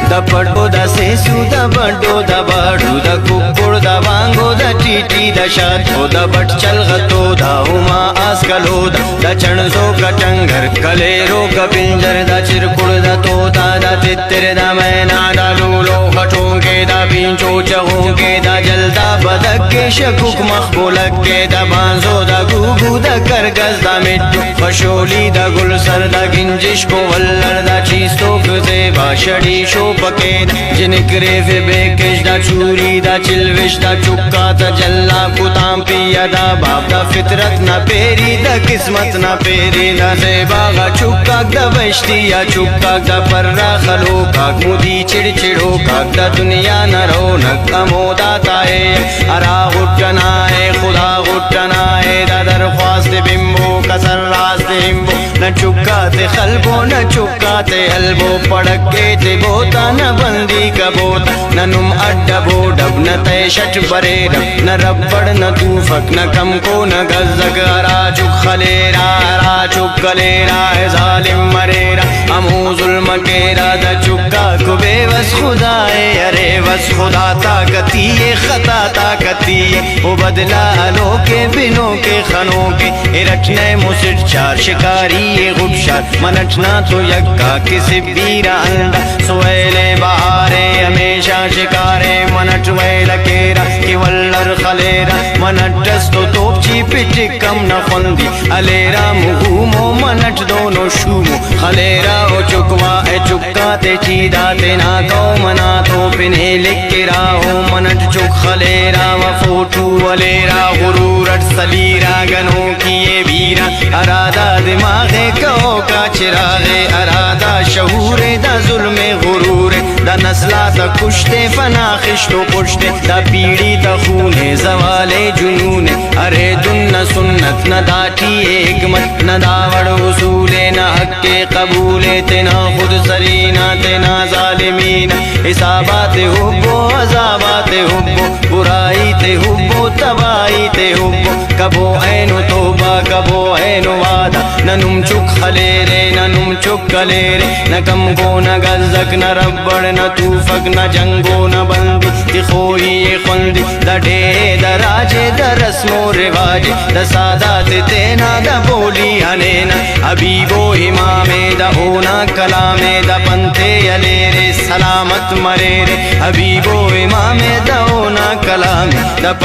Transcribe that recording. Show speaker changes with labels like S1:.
S1: the पटो द सेसु द बंडो द बाड़ू द कुकुड़ द वांगो द टीटी द शातो द बट चल गतो द उमा आसकलो द चणसो का चंगर कलेरो का पिंजर द चिरकुड़ द तोता द तितिर द मैना द लूलो खटोंगे द पिंचो चहोंगे द जलदा बदक के शकुक मखबूलक के द बांजो द गुगु द करगज द मिट्टू फशोली द गुलसर द गिंजिश को वल्लर द चीस्तो से बाशड़ी शोपके जिनकरे फे बेकिश द चूरी द चिलविश द चुक्का द जल्ला कुताम पिया द बाप द फितरत न पेरी द किस्मत न पेरी द सेबागा चुक्का द बश्तिया चुक्का द पर्रा खलो काक मुदी चिड़चिड़ो काक द दुनिया न रौनक अमोदा ताए अरा गुट्टनाए खुदा गुट्टनाए द दरख्वास्त बिम्बो कसर रास्ते हिम्बो न चुक्काते खलबो न चुक्काते हलबो पड़के ते बोता न बंदी का बोता न नुम अड्डा बोडब न तय शट बरे रब न रब्बड़ न तूफक न कम को न गज़क अरा चुक खलेरा अरा चुक कलेरा जालिम मरेरा अमू जुल्म केरा द चुक्का को बेवस खुदाए अरे बस खुदा ताकती है खता ताकती है वो बदला लो के बिनों के खनों के रटने मुसिट चार शिकारी ये गुबशार मनटना तो यक्का किसी बीरा अंदा सोएले बहारे हमेशा शिकारे मनट वैल केरा कि वल्लर खलेरा मनटस तो तोपची पिटिक कम न फंदी अलेरा मुहूमो मनट दोनों शूमो खलेरा ओ चुकवा ए चुक्का ते चीदा ते ना तो मना तो पिन्हे लिख के राहो मनट चुक खलेरा व फोटू वलेरा गुरूरट सलीरा गनों की ये बीरा अरादा दिमागे कहो का चिरागे अरादा शहूरे दा जुल्मे गुरूरे दा नस्ला दा कुश्ते फना खिश्तो पुश्ते दा पीड़ी दा खूने जवाले जुनूने अरे दुन्न सुन्नत न दाटी हिकमत न दावड़ उसूले न हक्के कबूले तेना खुद सरीना तेना जालिमीना हिसाबाते हुब्बो अजाबाते हुब्बो बुराई ते हुब्बो तबाही ते हुब्बो कबो ऐनो तोबा कबो ऐनो वादा न नुम चुक खलेरे न नुम चुक कलेरे न कम को न गज़क न रब्बड़ न तूफक न जंगो न बंदी कि खोई खुंदी द डे द राजे द रस्मो रिवाजे द सादात तेना द बोली हनेना हबीबो इमामे द ओना कलामे द पंथे अलेरे सलामत मरेरे हबीबो इमामे द ओना कलामे द